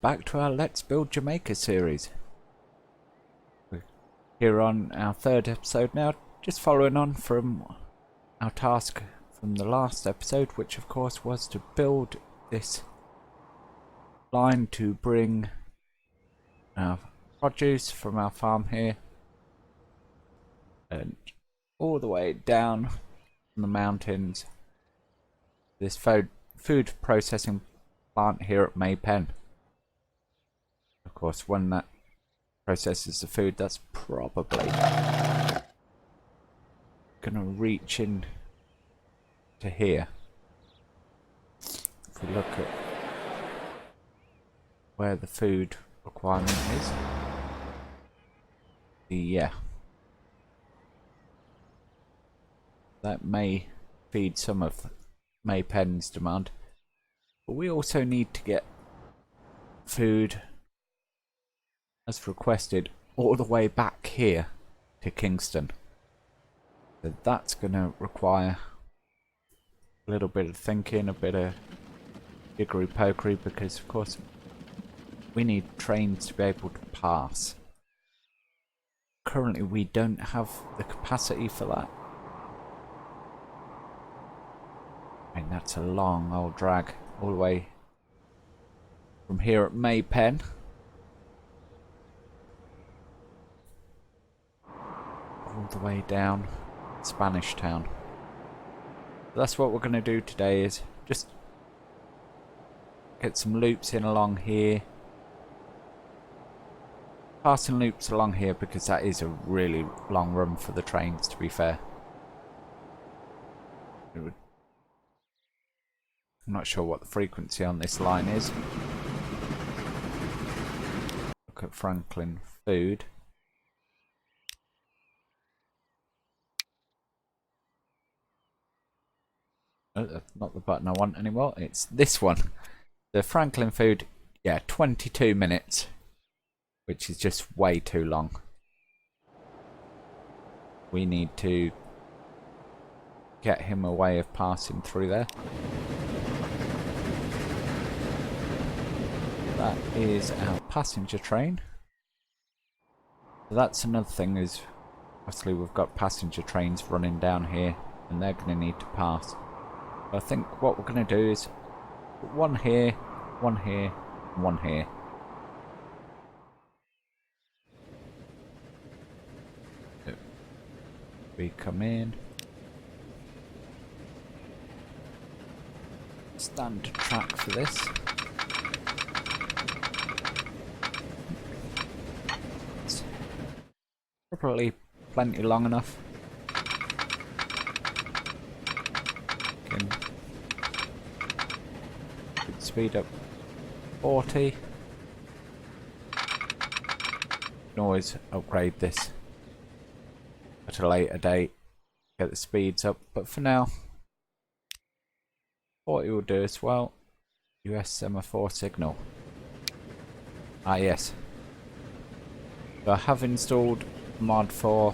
back to our Let's Build Jamaica series. We're here on our third episode now, just following on from our task from the last episode, which of course was to build this line to bring our produce from our farm here and all the way down from the mountains, this food processing plant here at Maypen. Of course, when that processes the food, that's probably gonna reach in to here. If we look at where the food requirement is, yeah, that may feed some of Maypen's demand, but we also need to get food as requested all the way back here to Kingston. So that's going to require a little bit of thinking, a bit of jiggery pokery, because of course we need trains to be able to pass. Currently we don't have the capacity for that. I mean, that's a long old drag all the way from here at Maypen all the way down Spanish Town. That's what we're going to do today, is just get some loops in along here, passing loops along here, because that is a really long run for the trains, to be fair. I'm not sure what the frequency on this line is. Look at Franklin Food. Oh, that's not the button I want anymore. It's this one. The Franklin Food, yeah, 22 minutes, which is just way too long. We need to get him a way of passing through there. That is our passenger train. So that's another thing, is obviously we've got passenger trains running down here and they're going to need to pass. But I think what we're going to do is put one here, one here, and one here. So we come in. Standard track for this. It's probably plenty long enough. Can speed up 40. Can always upgrade this at a later date, get the speeds up, but for now 40 will do as well. US semaphore signal. Ah yes, so I have installed mod for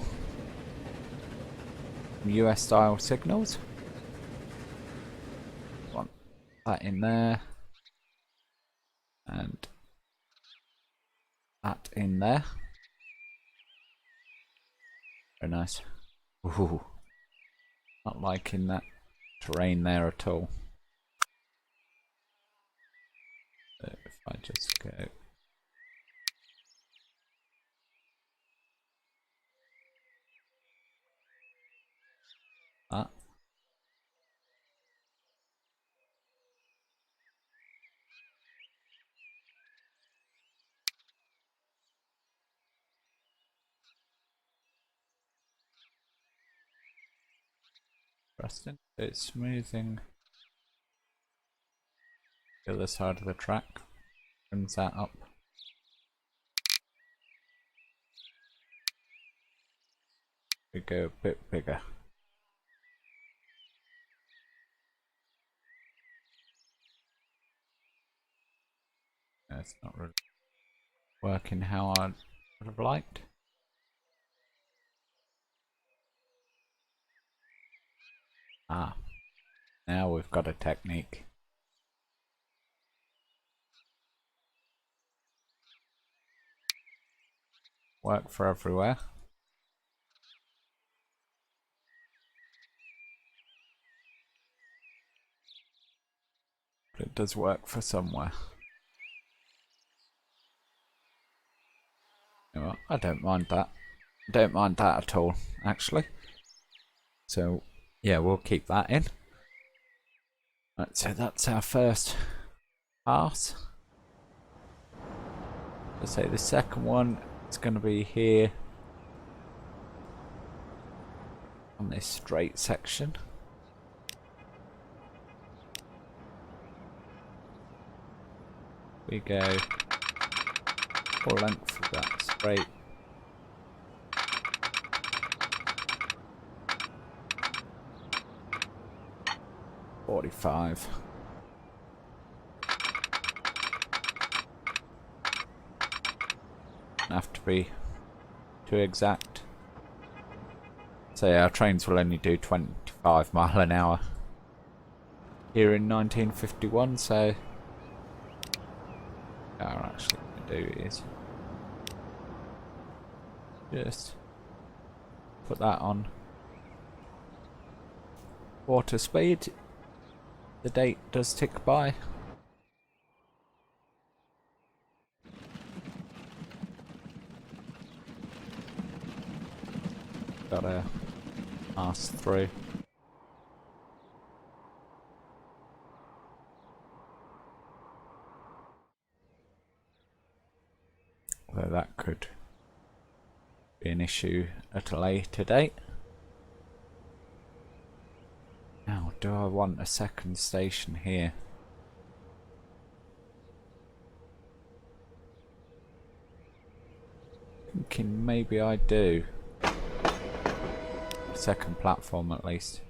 US style signals. Want that in there and that in there. Very nice. Ooh, not liking that terrain there at all. So if I just go that. Interesting. It's smoothing the other side of the track. Brings that up. We go a bit bigger. No, it's not really working how I would have liked. Ah, now we've got a technique. work for everywhere. But it does work for somewhere. You know what? I don't mind that. I don't mind that at all, actually. So, yeah, we'll keep that in. Right, so that's our first pass. Let's say the second one is going to be here on this straight section. We go full length of that straight. $45. Have to be too exact. So our trains will only do 25 mile an hour here in 1951. So what we're actually going to do is just put that on quarter speed. The date does tick by. Gotta pass through. Although that could be an issue at a later date. Now, do I want a second station here? Thinking maybe I do. Second platform at least.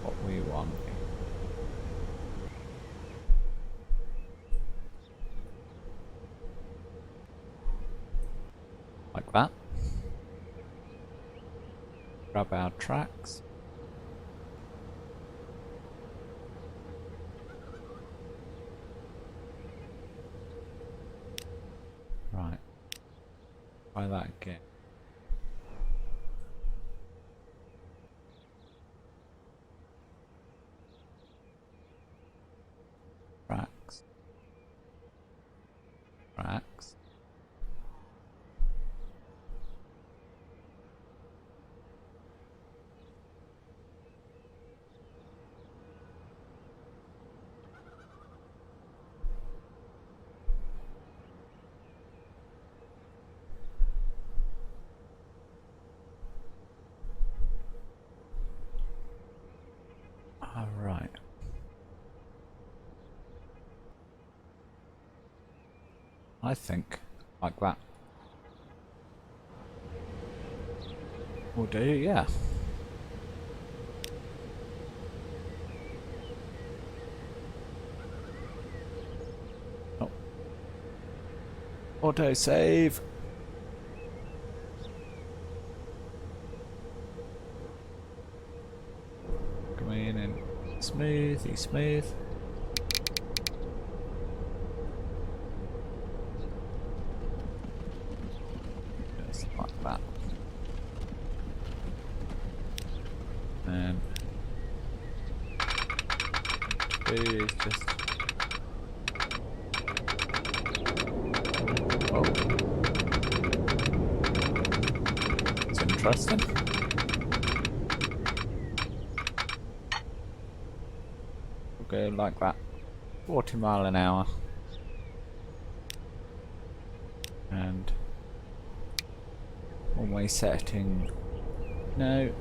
What we want. Like that. Grab our tracks. Right. Try that again. Tracks. Tracks. Alright. I think like that. Will do, yeah. Oh. Auto save. Come in and smooth. Just like that. And is just it's interesting. We'll go like that. 40 mile an hour. And one-way setting. No.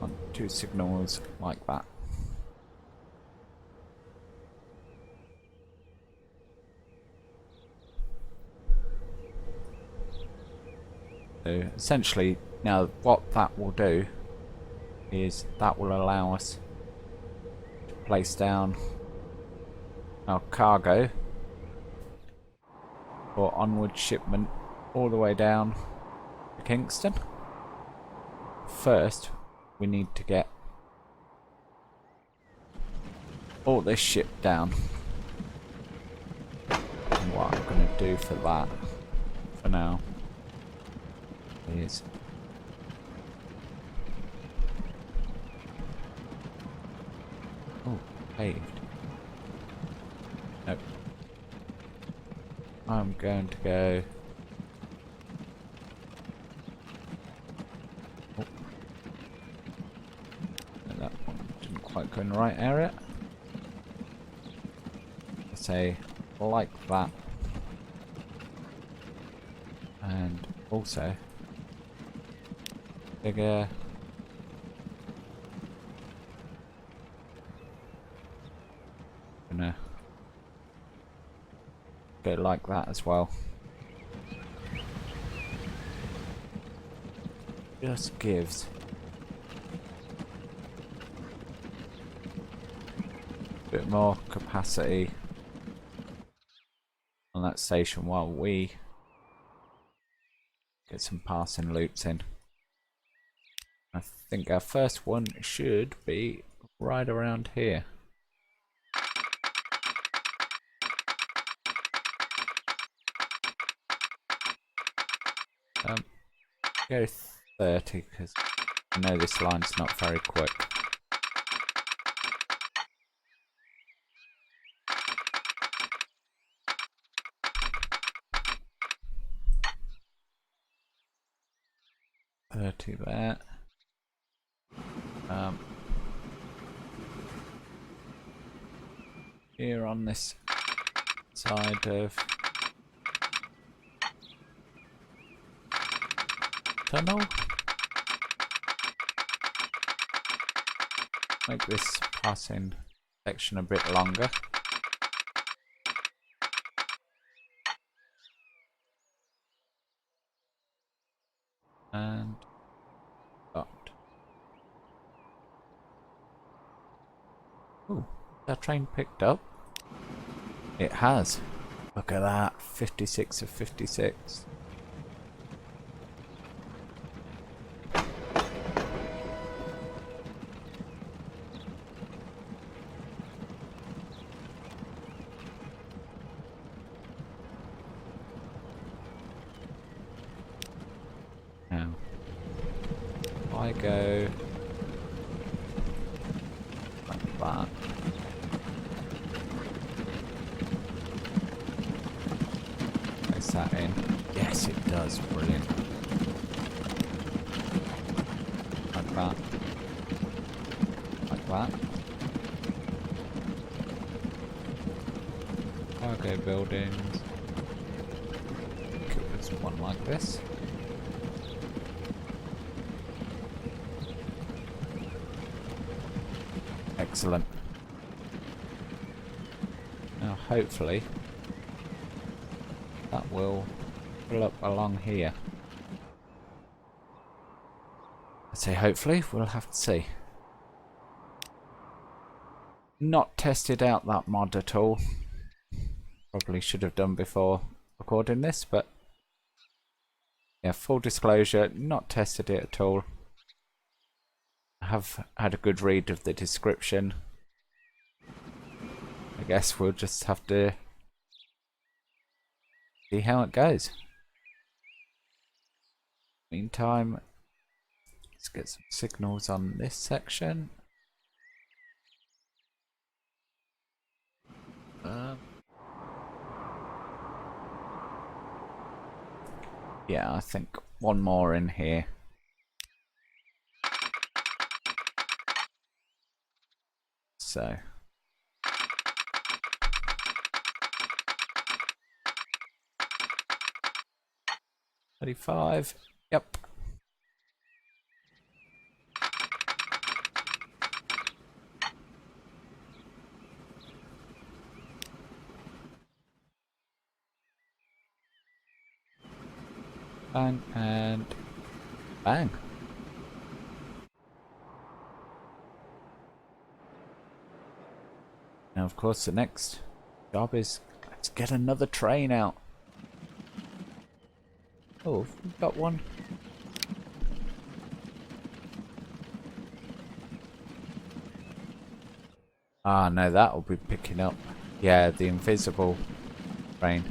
On 2 signals like that. So essentially, now what that will do is that will allow us to place down our cargo for onward shipment all the way down to Kingston. First, we need to get all this shipped down. And what I'm going to do for that, for now, is paved. Nope. I'm going to go. Oh. That one didn't quite go in the right area. Let's say like that. And also bigger. Gonna go like that as well. Just gives a bit more capacity on that station while we get some passing loops in. I think our first one should be right around here. Go 30 because I know this line's not very quick. There. Here on this side of tunnel. Make this passing section a bit longer. And stopped. Ooh, that train picked up? It has. Look at that, 56 of 56. Now, if I go like that. Place that in. Yes, it does. Brilliant. Like that. Like that. Cargo buildings. There's one like this. Excellent. Now hopefully that will pull up along here. I say hopefully, we'll have to see. Not tested out that mod at all. Probably should have done before recording this, but yeah, full disclosure, not tested it at all. I have had a good read of the description. I guess we'll just have to see how it goes. Meantime, let's get some signals on this section. Yeah, I think one more in here. So. $35. Yep. Bang and bang. Now, of course, the next Job is, let's get another train out. Oh, we've got one. Ah, no, that'll be picking up. Yeah, the invisible train.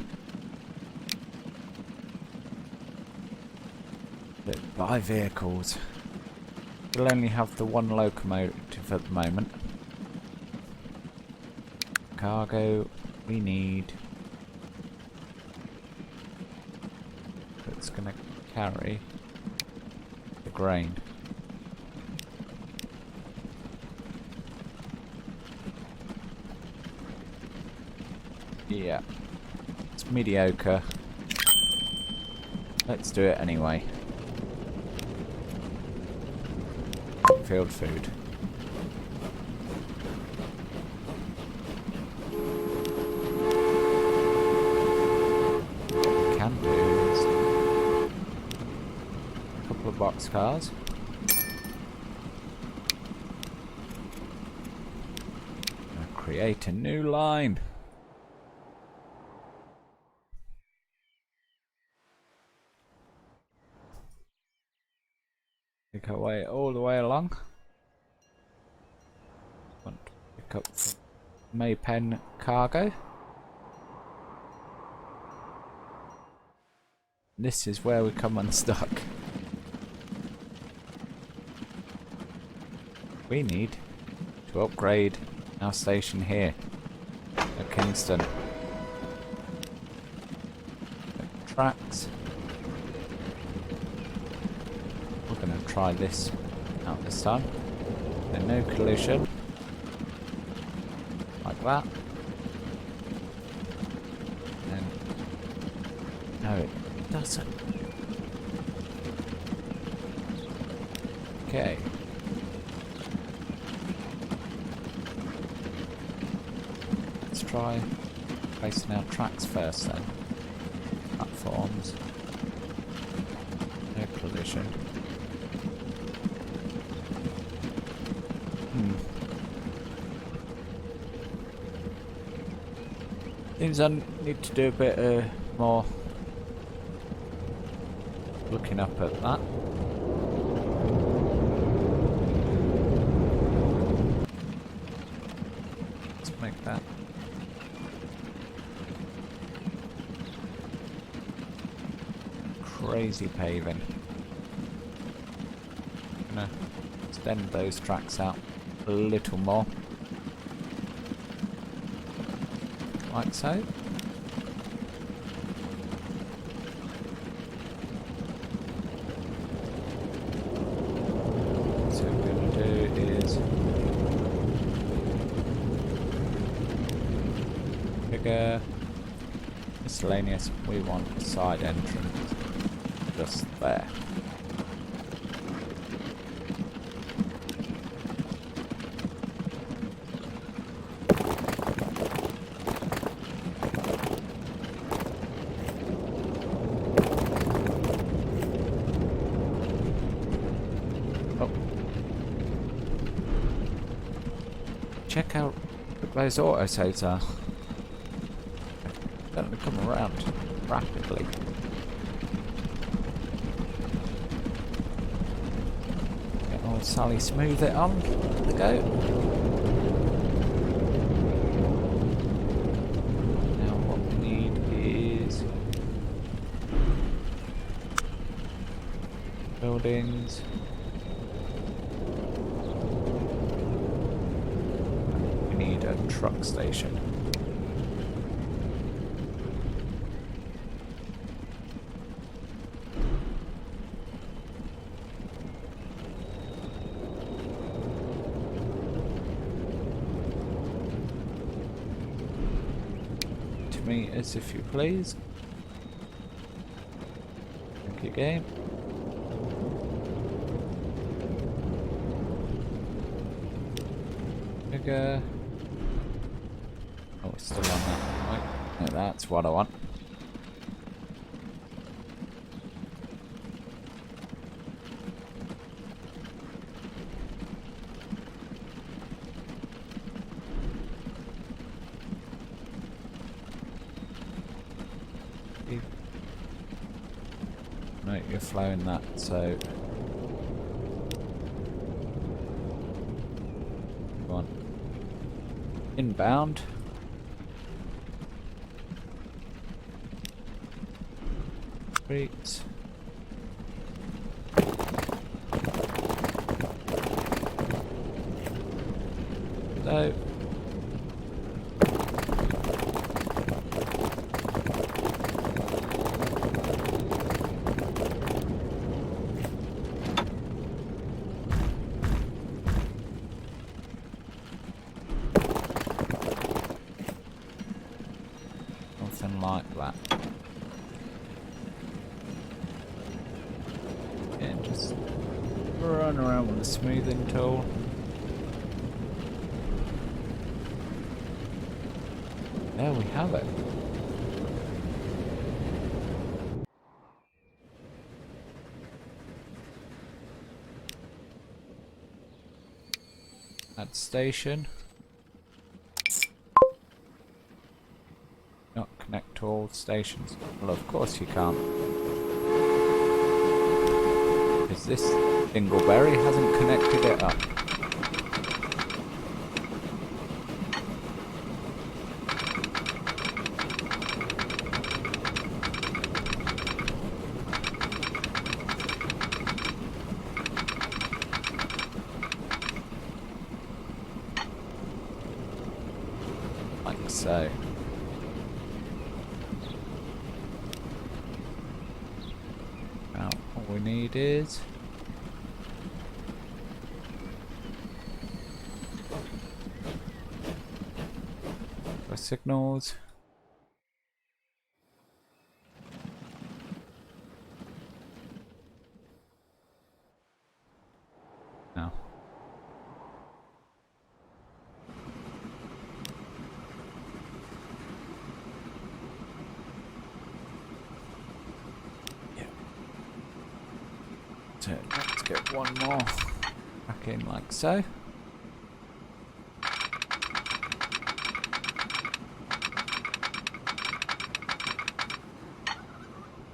But buy vehicles. We'll only have the one locomotive at the moment. Cargo we need. It's going to carry the grain. Yeah, it's mediocre. Let's do it anyway. Field food. What we can do is a couple of boxcars. Create a new line. Make our way all the way along. Want to pick up Maypen cargo. This is where we come unstuck. We need to upgrade our station here at Kingston. Tracks. We're going to try this out this time. So no collision. Like that. And no, it doesn't. Okay. Let's try placing our tracks first then. Platforms. No collision. Seems I need to do a bit more looking up at that. Let's make that. Crazy paving. I'm gonna extend those tracks out a little more. Like so. So what we're going to do is bigger miscellaneous. We want a side entrance just there. Check out those auto saves are. They're going to come around rapidly. Get old Sally smooth it on. There we go. Now what we need is buildings. A truck station. Meters, if you please. Thank you, game. Bigger. Oh, it's still on that. Right. Yeah, that's what I want. Right, you're flowing that, so go on. Inbound. Great. So something like that. And just run around with the smoothing tool. There we have it. Add station. Not connect to all stations. Well, of course you can't. Because this dingleberry hasn't connected it up. Like so. Now all we need is the signals. Now so let's get one more back in like so.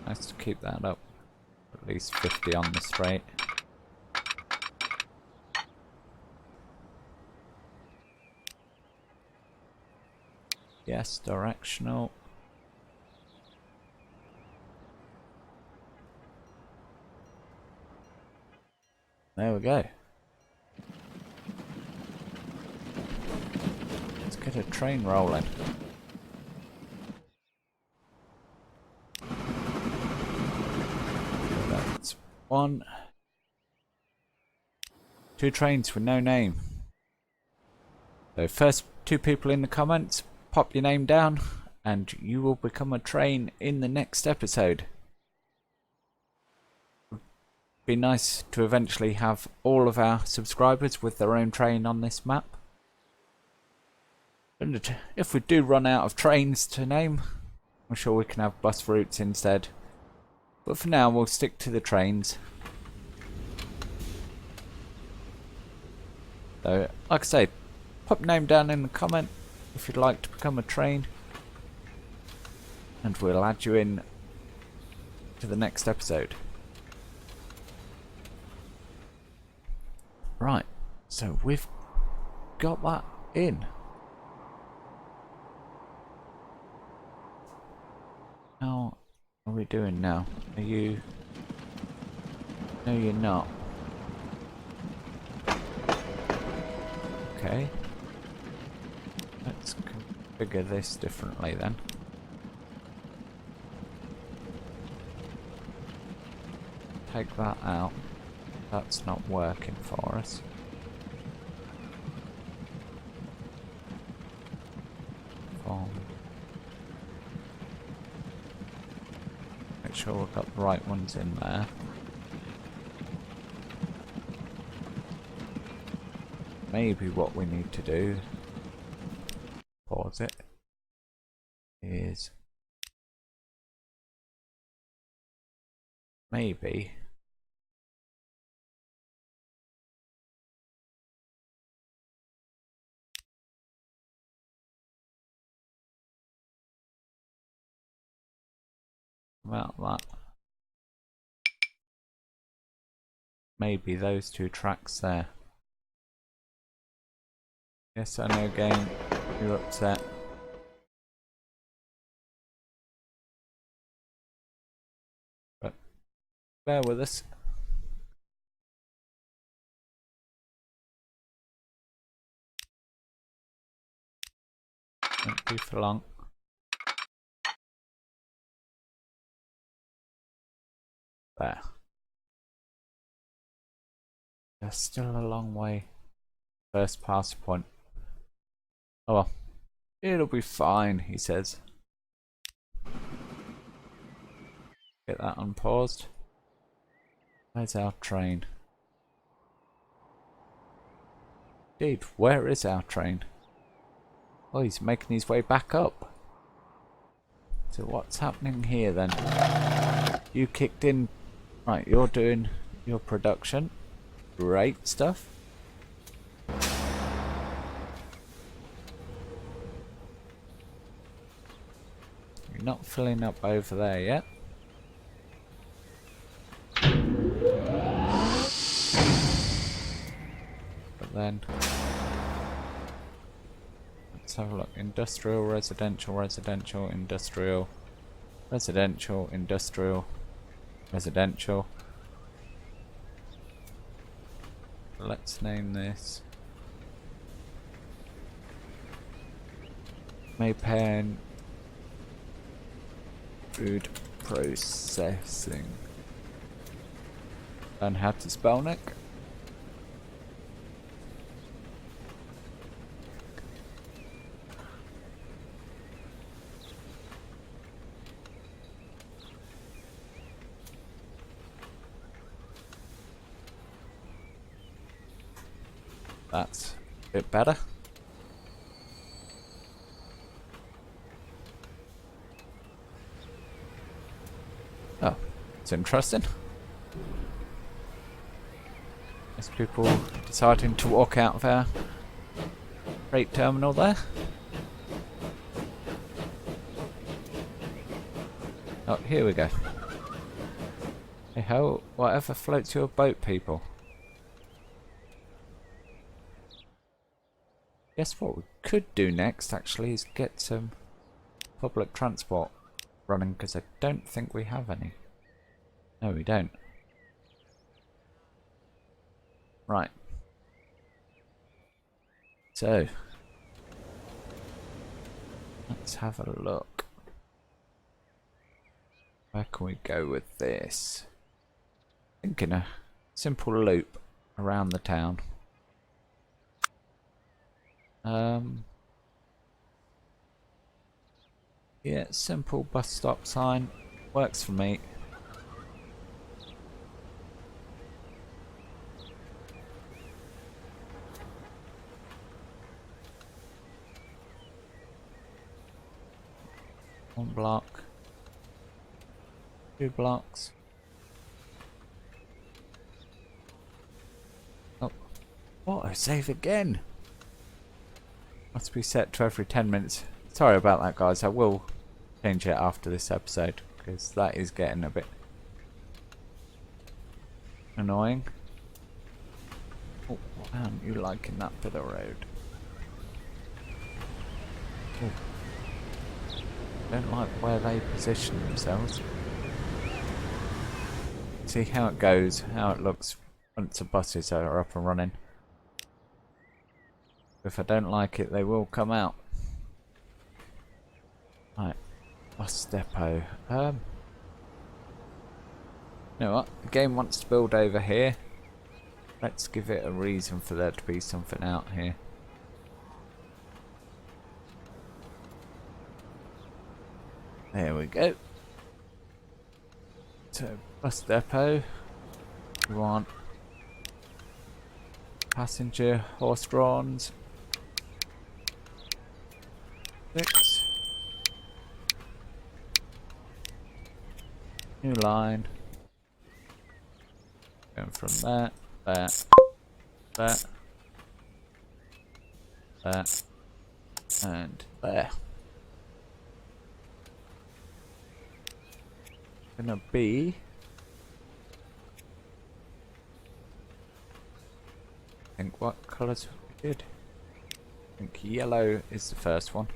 Nice to keep that up. At least 50 on the straight. Yes, directional. There we go. Let's get a train rolling. That's 1. 2 trains with no name. So first 2 people in the comments, pop your name down and you will become a train in the next episode. Be nice to eventually have all of our subscribers with their own train on this map. And if we do run out of trains to name, I'm sure we can have bus routes instead. But for now we'll stick to the trains. So like I say, pop your name down in the comment if you'd like to become a train. And we'll add you in to the next episode. Right, so we've got that in. How are we doing now? Are you... No, you're not. Okay. Let's configure this differently then. Take that out. That's not working for us. Make sure we've got the right ones in there. Maybe what we need to do, pause it, is maybe about that. maybe those two tracks there. Yes, I know, game. You're upset. But bear with us. Won't be for long. There. There's still a long way. First pass point. Oh well. It'll be fine, he says. Get that unpaused. Where's our train? Indeed, where is our train? Oh, he's making his way back up. So what's happening here then? You kicked in. Right, you're doing your production. Great stuff. You're not filling up over there yet. But then let's have a look. Industrial, residential, residential, industrial, residential, industrial, residential. Let's name this Maypen Food Processing. Learn how to spell, Nick. That's a bit better. Oh, it's interesting. There's people deciding to walk out of our freight terminal there. Oh, here we go. Hey ho, whatever floats your boat, people. Guess what we could do next actually is get some public transport running, because I don't think we have any. No, we don't. Right. So let's have a look. Where can we go with this? Thinking a simple loop around the town. Yeah, simple bus stop sign works for me. One block, 2 blocks. Oh, auto save again. Must be set to every 10 minutes. Sorry about that, guys. I will change it after this episode, because that is getting a bit annoying. Oh, aren't you liking that bit of road? Oh. Don't like where they position themselves. See how it goes, how it looks once the buses are up and running. If I don't like it, they will come out. Right, bus depot. You know what? The game wants to build over here. Let's give it a reason for there to be something out here. There we go. So, bus depot. We want passenger horse-drawn. 6. New line. Going from there, there, and there. Gonna be think what colours we did. I think yellow is the first one.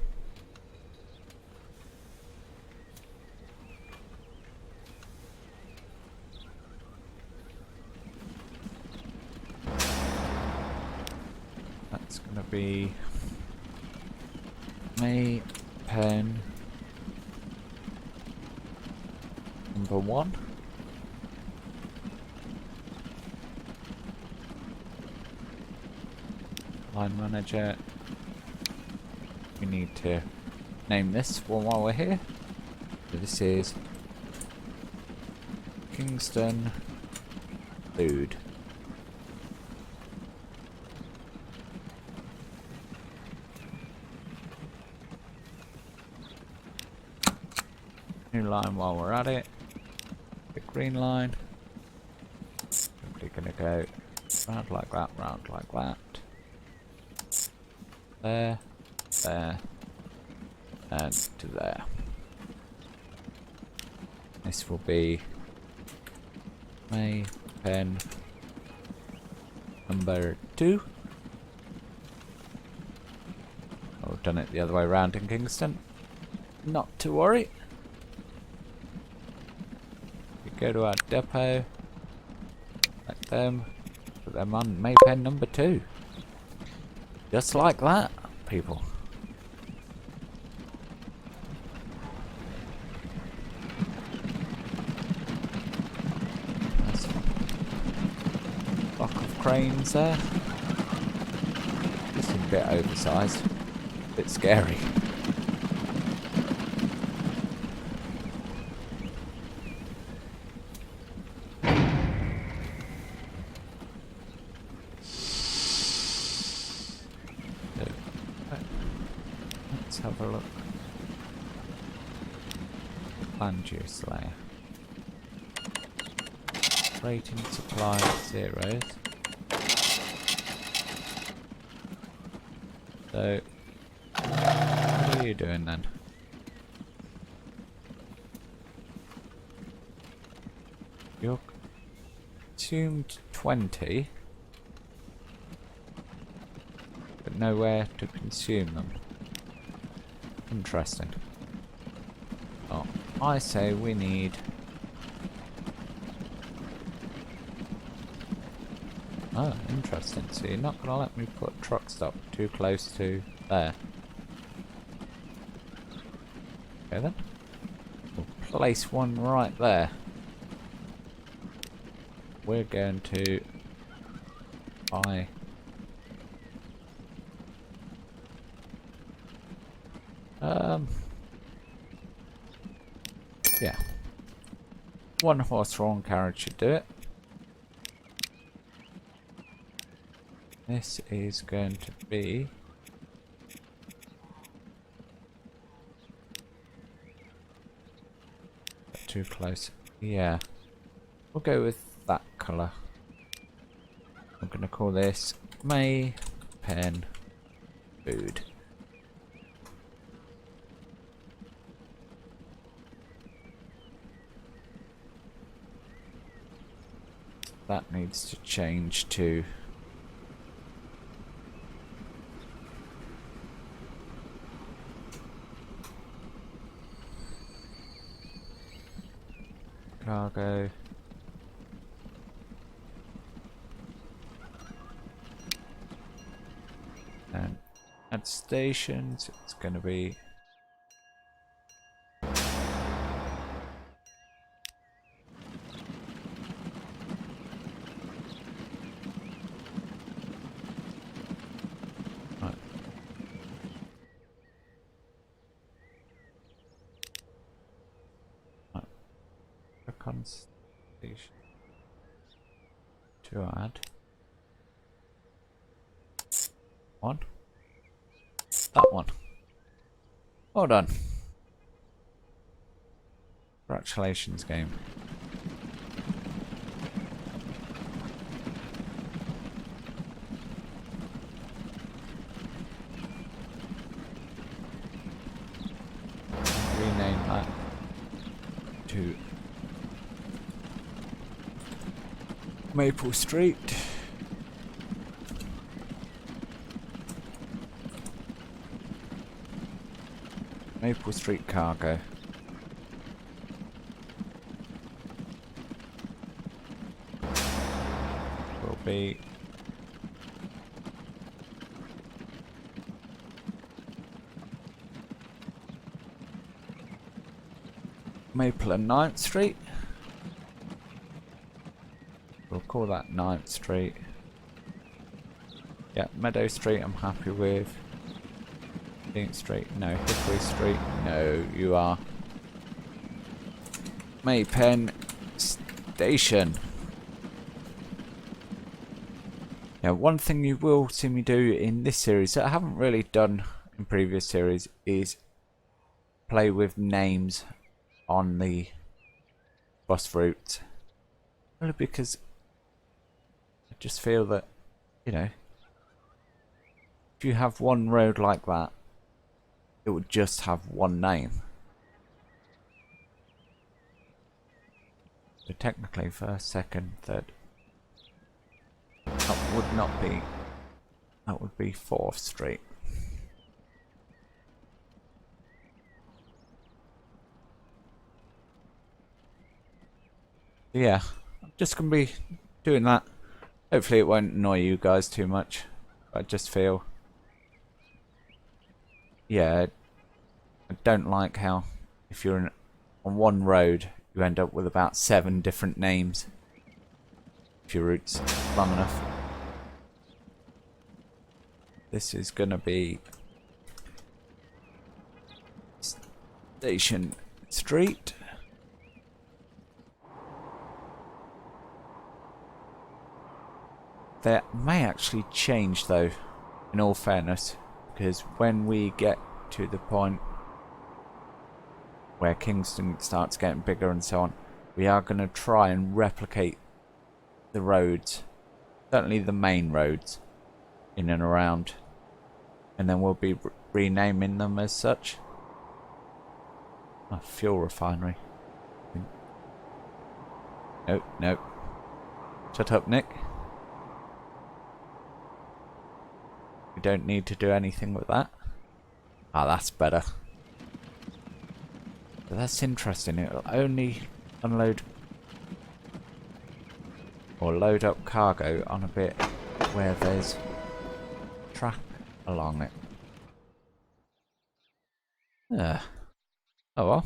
That's gonna be May pen number 1. Line manager. We need to name this one while we're here. So this is Kingston food. New line while we're at it. The green line. Simply gonna go round like that, round like that. There, there, and to there. This will be May pen number 2. I've done it the other way around in Kingston. Not to worry. We go to our depot, like them, put them on May pen number 2. Just like that, people. That's a block of cranes there. Just a bit oversized. A bit scary. Let's have a look. Land use layer. Rating supply zeros. So, what are you doing then? You're consumed 20, but nowhere to consume them. Interesting. Oh, I say we need... Oh, interesting. So you're not gonna let me put truck stop too close to there. Okay then. We'll place one right there. We're going to buy... yeah. 1 horse-drawn carriage should do it. This is going to be... too close. Yeah. We'll go with that colour. I'm going to call this May pen food. That needs to change to cargo. And at stations, it's going to be right. Right. Click on station to add. One. That one. Well done. Congratulations, game. Rename that to Maple Street. Maple Street cargo. Will be Maple and 9th Street. We'll call that 9th Street. Yeah, Meadow Street I'm happy with. 15th Street, no. Hickory Street, no. You are Maypen Station. Now, one thing you will see me do in this series that I haven't really done in previous series is play with names on the bus routes. Only because I just feel that, you know, if you have one road like that, it would just have one name. So technically, first, second, third. That would not be. That would be 4th Street. Yeah, I'm just gonna be doing that. Hopefully, it won't annoy you guys too much. I just feel. Yeah, I don't like how if you're on one road, you end up with about 7 different names. If your route's long enough. This is gonna be Station Street. That may actually change though, in all fairness, because when we get to the point where Kingston starts getting bigger and so on, we are going to try and replicate the roads, certainly the main roads, in and around, and then we'll be renaming them as such. Oh, fuel refinery. Nope, nope. Shut up, Nick. We don't need to do anything with that. Ah, that's better. But that's interesting. It'll only unload or load up cargo on a bit where there's track along it. Oh well.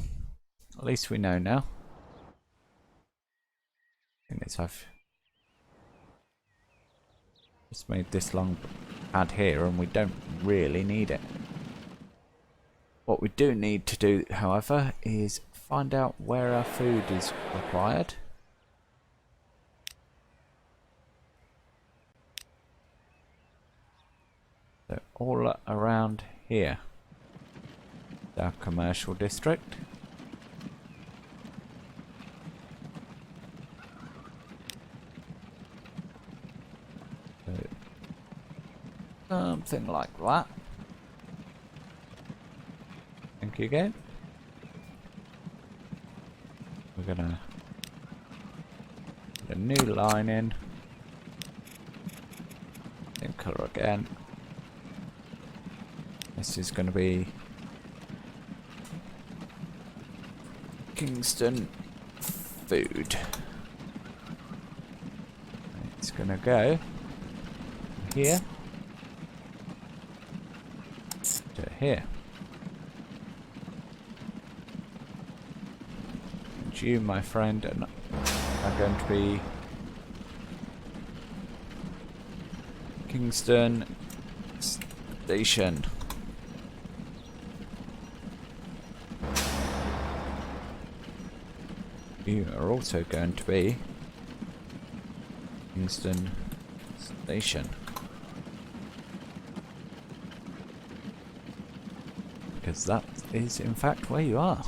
At least we know now. I think it's I've just made this long pad here and we don't really need it. What we do need to do, however, is find out where our food is required. So all around here, our commercial district. So something like that. Thank you again. We're gonna put a new line in. Same colour again. This is gonna be Kingston food. It's gonna go here to here. And you, my friend, are going to be Kingston Station. You are also going to be Kingston Station. Because that is in fact where you are.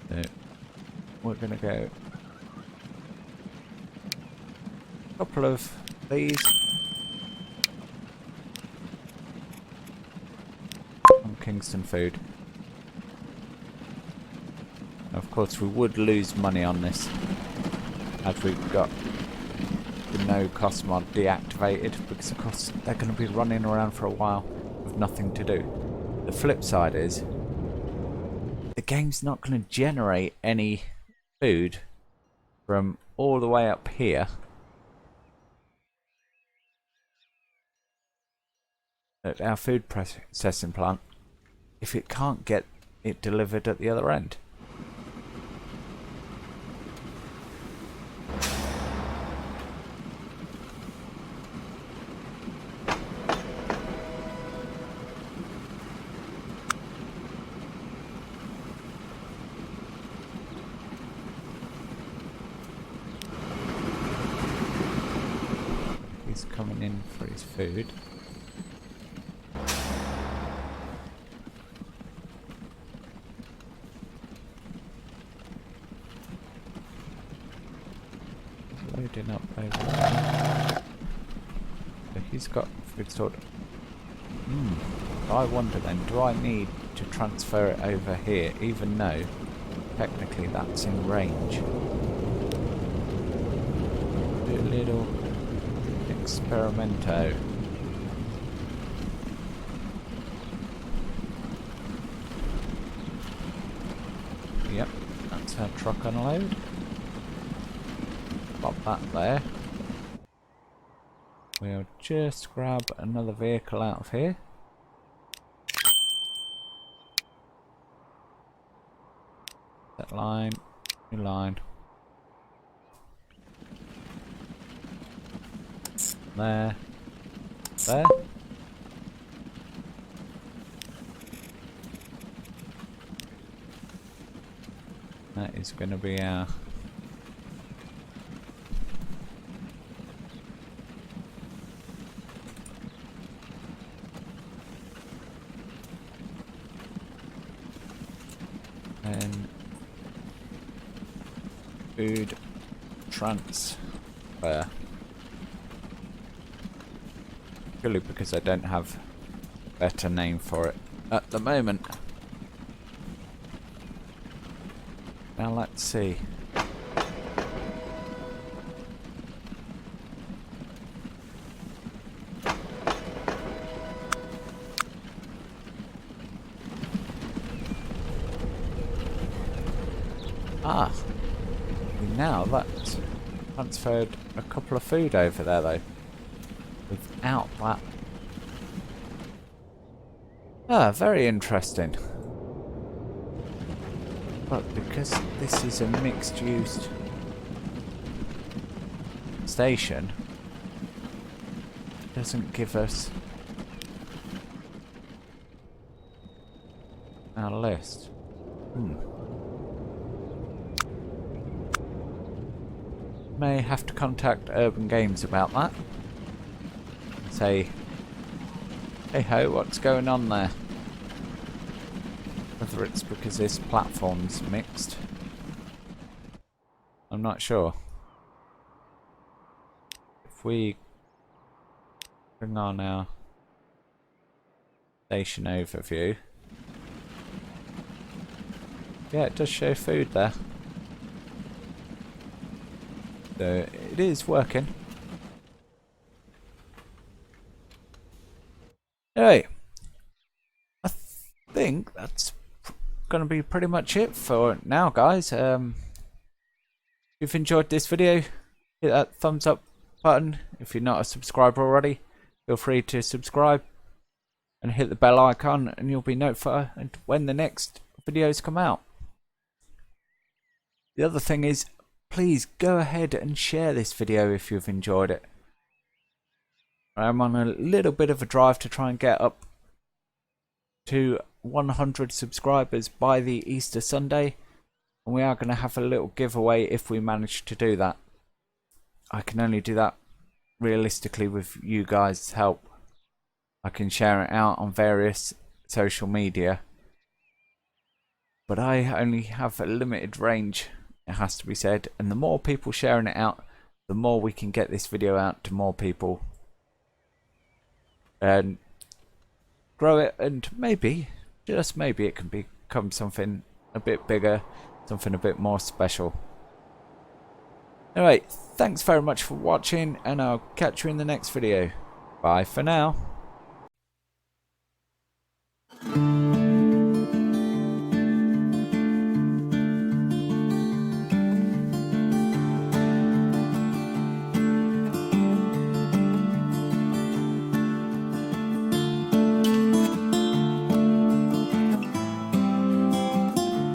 So we're going to go a couple of these on Kingston food. Of course, we would lose money on this as we've got the no cost mod deactivated, because of course they're going to be running around for a while with nothing to do. the flip side is the game's not going to generate any food from all the way up here at our food processing plant if it can't get it delivered at the other end. He's coming in for his food. Loading up over there. So he's got food stored. I wonder then, do I need to transfer it over here, even though technically that's in range? Do a little experimento. Yep, that's our truck unload. Pop that there. We'll just grab another vehicle out of here. That line, new line. There. There. That is going to be our and food transfer. Purely because I don't have a better name for it at the moment. Now let's see. Ah, now that's transferred a couple of food over there though. Without that. Ah, very interesting. But because this is a mixed use station, it doesn't give us our list. May have to contact Urban Games about that. Say, hey ho, what's going on there? Whether it's because this platform's mixed, I'm not sure. If we bring on our station overview, yeah, it does show food there. So it is working. Anyway, I think that's going to be pretty much it for now, guys. If you've enjoyed this video, hit that thumbs up button. If you're not a subscriber already, feel free to subscribe and hit the bell icon and you'll be notified when the next videos come out. The other thing is, please go ahead and share this video if you've enjoyed it. I'm on a little bit of a drive to try and get up to 100 subscribers by the Easter Sunday, and we are going to have a little giveaway if we manage to do that. I can only do that realistically with you guys' help. I can share it out on various social media, but I only have a limited range, it has to be said, and the more people sharing it out, the more we can get this video out to more people and grow it, and maybe, just maybe, it can become something a bit bigger, something a bit more special. Anyway, thanks very much for watching, and I'll catch you in the next video. Bye for now.